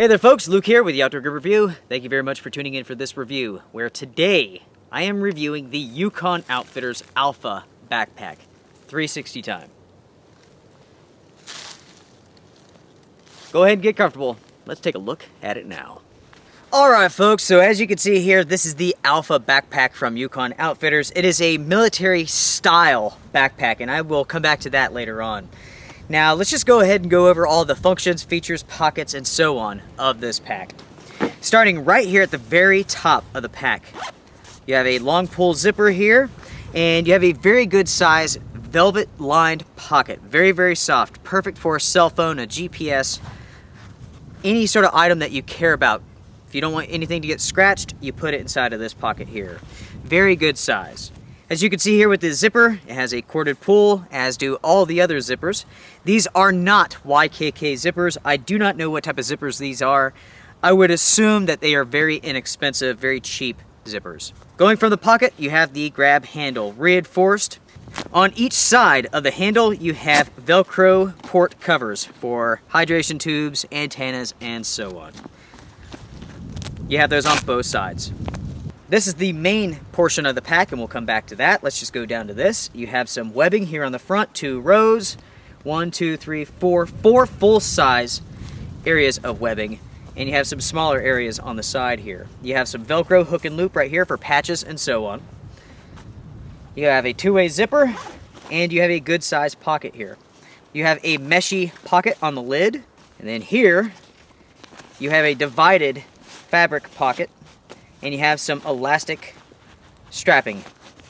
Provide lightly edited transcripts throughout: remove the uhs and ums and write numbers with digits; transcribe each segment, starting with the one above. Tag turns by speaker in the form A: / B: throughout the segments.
A: Hey there folks, Luke here with the Outdoor Gear Review. Thank you very much for tuning in for this review, where today I am reviewing the Yukon Outfitters Alpha Backpack 360 time. Go ahead and get comfortable. Let's take a look at it now. Alright folks, so as you can see here, this is the Alpha Backpack from Yukon Outfitters. It is a military style backpack, and I will come back to that later on. Now, let's just go ahead and go over all the functions, features, pockets, and so on of this pack. Starting right here at the very top of the pack, you have a long pull zipper here, and you have a very good size velvet lined pocket. Very, very soft. Perfect for a cell phone, a GPS, any sort of item that you care about. If you don't want anything to get scratched, you put it inside of this pocket here. Very good size. As you can see here with the zipper, it has a corded pull, as do all the other zippers. These are not YKK zippers. I do not know what type of zippers these are. I would assume that they are very inexpensive, very cheap zippers. Going from the pocket, you have the grab handle, reinforced. On each side of the handle, you have Velcro port covers for hydration tubes, antennas, and so on. You have those on both sides. This is the main portion of the pack, and we'll come back to that. Let's just go down to this. You have some webbing here on the front, 2 rows, 1, 2, 3, 4 full-size areas of webbing, and you have some smaller areas on the side here. You have some Velcro hook and loop right here for patches and so on. You have a 2-way zipper, and you have a good sized pocket here. You have a meshy pocket on the lid, and then here you have a divided fabric pocket, and you have some elastic strapping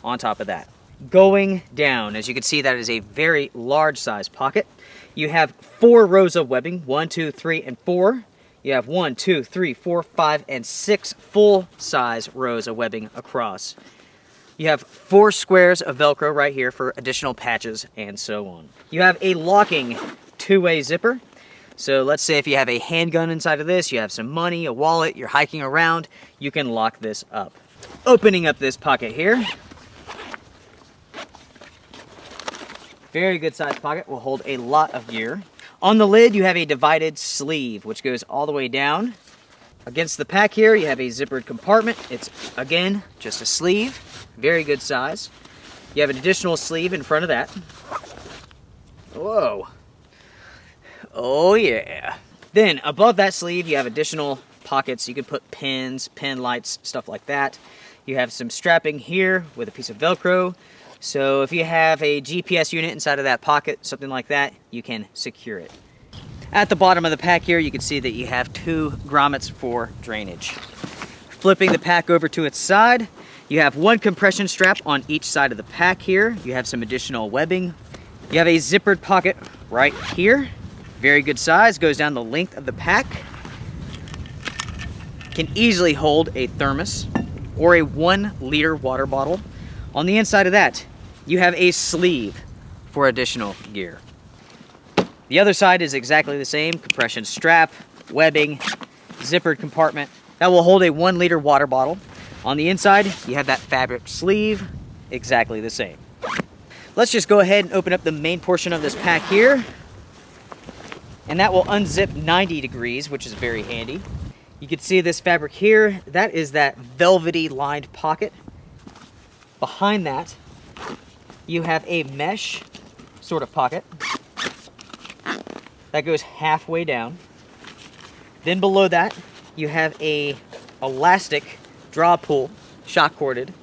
A: on top of that. Going down, as you can see, that is a very large size pocket. You have 4 rows of webbing, 1, 2, 3, and 4. You have 1, 2, 3, 4, 5, and 6 full size rows of webbing across. You have 4 squares of Velcro right here for additional patches and so on. You have a locking 2-way zipper. So let's say if you have a handgun inside of this, you have some money, a wallet, you're hiking around, you can lock this up. Opening up this pocket here. Very good sized pocket, will hold a lot of gear. On the lid, you have a divided sleeve, which goes all the way down. Against the pack here, you have a zippered compartment. It's, again, just a sleeve. Very good size. You have an additional sleeve in front of that. Whoa. Oh yeah. Then above that sleeve you have additional pockets. You can put pins, pin lights, stuff like that. You have some strapping here with a piece of Velcro. So if you have a GPS unit inside of that pocket, something like that, you can secure it. At the bottom of the pack here, you can see that you have 2 grommets for drainage. Flipping the pack over to its side, you have 1 compression strap on each side of the pack here. You have some additional webbing. You have a zippered pocket right here. Very good size, goes down the length of the pack. Can easily hold a thermos or a 1-liter water bottle. On the inside of that, you have a sleeve for additional gear. The other side is exactly the same. Compression strap, webbing, zippered compartment. That will hold a 1-liter water bottle. On the inside, you have that fabric sleeve, exactly the same. Let's just go ahead and open up the main portion of this pack here. And that will unzip 90 degrees, which is very handy. You can see this fabric here. That is that velvety lined pocket. Behind that, you have a mesh sort of pocket that goes halfway down. Then below that, you have a elastic draw pull, shock corded,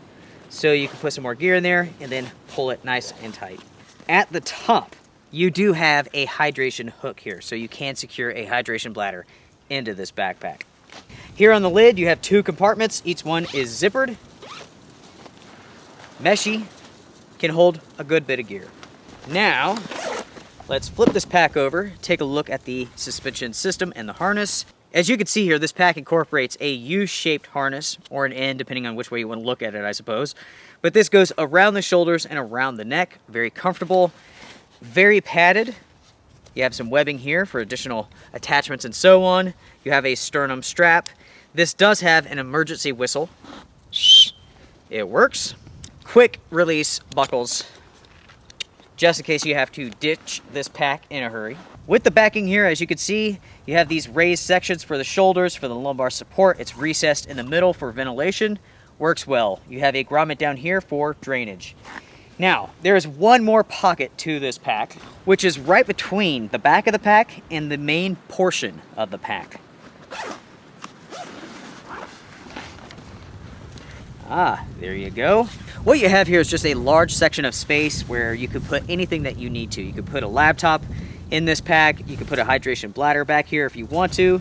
A: so you can put some more gear in there and then pull it nice and tight. At the top, you do have a hydration hook here, so you can secure a hydration bladder into this backpack. Here on the lid, you have 2 compartments. Each one is zippered. Meshy, can hold a good bit of gear. Now, let's flip this pack over, take a look at the suspension system and the harness. As you can see here, this pack incorporates a U-shaped harness, or an N, depending on which way you want to look at it, I suppose. But this goes around the shoulders and around the neck. Very comfortable. Very padded. You have some webbing here for additional attachments and so on. You have a sternum strap. This does have an emergency whistle. It works. Quick release buckles just in case you have to ditch this pack in a hurry. With the backing here, as you can see, you have these raised sections for the shoulders, for the lumbar support. It's recessed in the middle for ventilation. Works well. You have a grommet down here for drainage. Now, there is one more pocket to this pack, which is right between the back of the pack and the main portion of the pack. Ah, there you go. What you have here is just a large section of space where you could put anything that you need to. You could put a laptop in this pack. You could put a hydration bladder back here if you want to.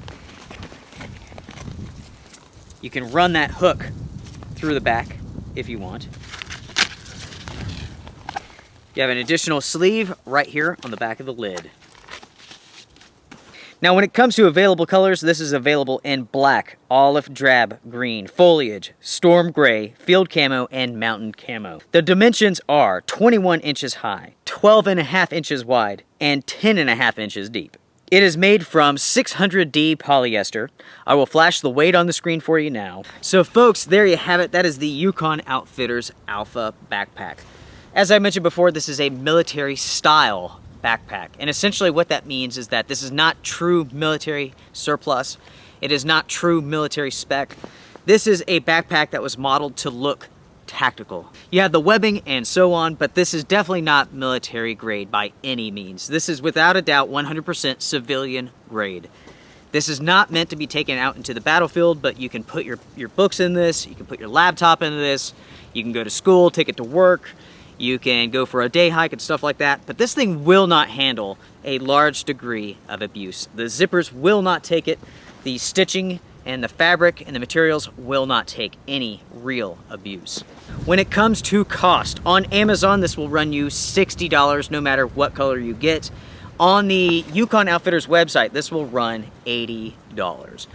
A: You can run that hook through the back if you want. You have an additional sleeve right here on the back of the lid. Now, when it comes to available colors, this is available in black, olive drab green, foliage, storm gray, field camo, and mountain camo. The dimensions are 21 inches high, 12.5 inches wide, and 10.5 inches deep. It is made from 600D polyester. I will flash the weight on the screen for you now. So folks, there you have it. That is the Yukon Outfitters Alpha Backpack. As I mentioned before, this is a military style backpack. And essentially what that means is that this is not true military surplus. It is not true military spec. This is a backpack that was modeled to look tactical. You have the webbing and so on, but this is definitely not military grade by any means. This is without a doubt 100% civilian grade. This is not meant to be taken out into the battlefield, but you can put your books in this, you can put your laptop into this, you can go to school, take it to work, you can go for a day hike and stuff like that, but this thing will not handle a large degree of abuse. The zippers will not take it. The stitching and the fabric and the materials will not take any real abuse. When it comes to cost, on Amazon, this will run you $60 no matter what color you get. On the Yukon Outfitters website, this will run $80.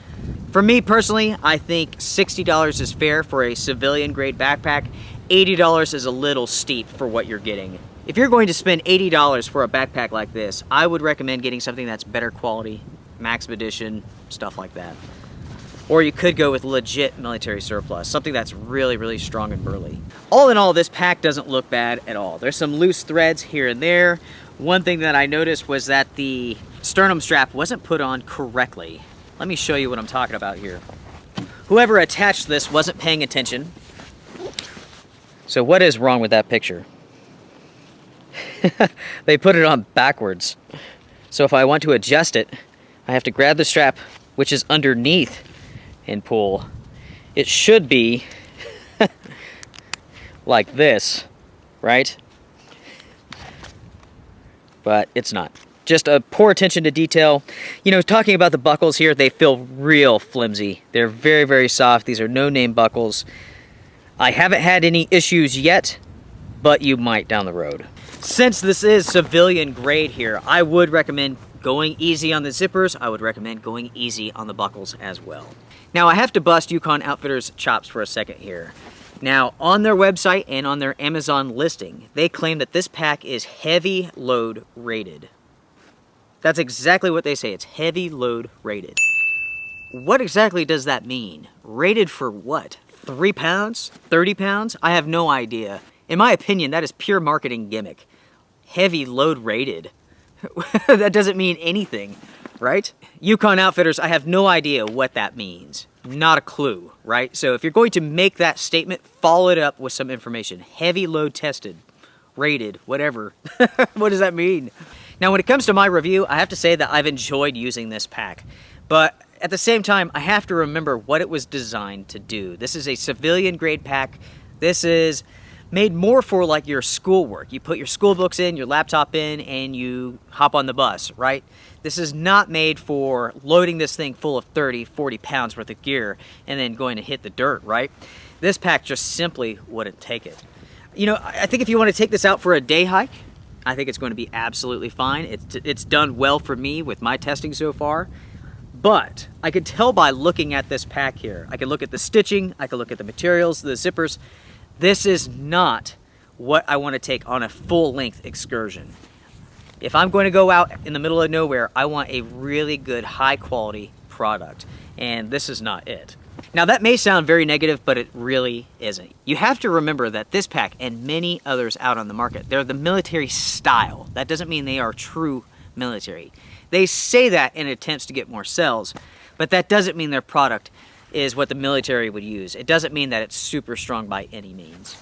A: For me personally, I think $60 is fair for a civilian grade backpack. $80 is a little steep for what you're getting. If you're going to spend $80 for a backpack like this, I would recommend getting something that's better quality, Max Edition, stuff like that. Or you could go with legit military surplus, something that's really, really strong and burly. All in all, this pack doesn't look bad at all. There's some loose threads here and there. One thing that I noticed was that the sternum strap wasn't put on correctly. Let me show you what I'm talking about here. Whoever attached this wasn't paying attention. So what is wrong with that picture? They put it on backwards. So if I want to adjust it, I have to grab the strap, which is underneath, and pull. It should be like this, right? But it's not. Just a poor attention to detail. You know, talking about the buckles here, they feel real flimsy. They're very, very soft. These are no-name buckles. I haven't had any issues yet, but you might down the road. Since this is civilian grade here, I would recommend going easy on the zippers. I would recommend going easy on the buckles as well. Now, I have to bust Yukon Outfitters chops for a second here. Now, on their website and on their Amazon listing, they claim that this pack is heavy load rated. That's exactly what they say. It's heavy load rated. What exactly does that mean? Rated for what? 3 pounds? 30 pounds? I have no idea. In my opinion, that is pure marketing gimmick. Heavy load rated. That doesn't mean anything, right? Yukon Outfitters, I have no idea what that means. Not a clue, right? So if you're going to make that statement, follow it up with some information. Heavy load tested, rated, whatever. What does that mean? Now, when it comes to my review, I have to say that I've enjoyed using this pack. But at the same time, I have to remember what it was designed to do. This is a civilian grade pack. This is made more for like your schoolwork. You put your school books in, your laptop in, and you hop on the bus, right? This is not made for loading this thing full of 30, 40 pounds worth of gear and then going to hit the dirt, right? This pack just simply wouldn't take it. You know, I think if you want to take this out for a day hike, I think it's going to be absolutely fine. It's done well for me with my testing so far. But I could tell by looking at this pack here. I can look at the stitching, I can look at the materials, the zippers. This is not what I want to take on a full-length excursion. If I'm going to go out in the middle of nowhere, I want a really good, high-quality product. And this is not it. Now that may sound very negative, but it really isn't. You have to remember that this pack and many others out on the market, they're the military style. That doesn't mean they are true military. They say that in attempts to get more sales, but that doesn't mean their product is what the military would use. It doesn't mean that it's super strong by any means.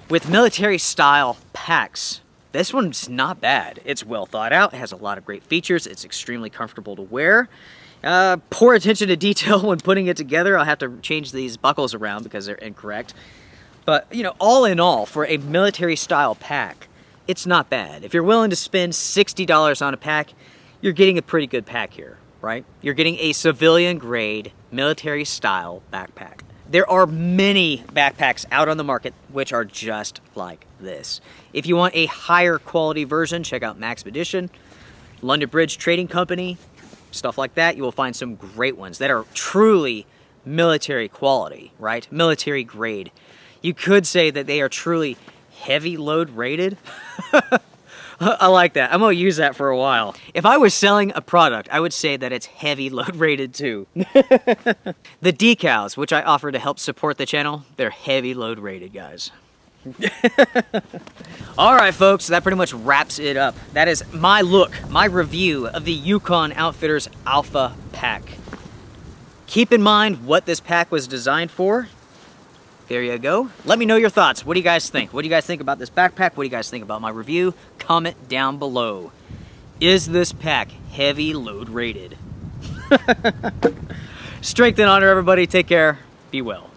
A: With military style packs, this one's not bad. It's well thought out, it has a lot of great features, it's extremely comfortable to wear. Poor attention to detail when putting it together. I'll have to change these buckles around because they're incorrect. But, you know, all in all, for a military style pack, it's not bad. If you're willing to spend $60 on a pack, you're getting a pretty good pack here, right? You're getting a civilian grade military style backpack. There are many backpacks out on the market which are just like this. If you want a higher quality version, check out Maxpedition, London Bridge Trading Company, stuff like that. You will find some great ones that are truly military quality, right? Military grade. You could say that they are truly heavy load rated. I like that. I'm gonna use that for a while. If I was selling a product, I would say that it's heavy load rated too. The decals, which I offer to help support the channel, they're heavy load rated, guys. Alright folks, that pretty much wraps it up. That is my look, my review of the Yukon Outfitters Alpha Pack. Keep in mind what this pack was designed for. There you go. Let me know your thoughts. What do you guys think? What do you guys think about this backpack? What do you guys think about my review? Comment down below. Is this pack heavy load rated? Strength and honor, everybody. Take care. Be well.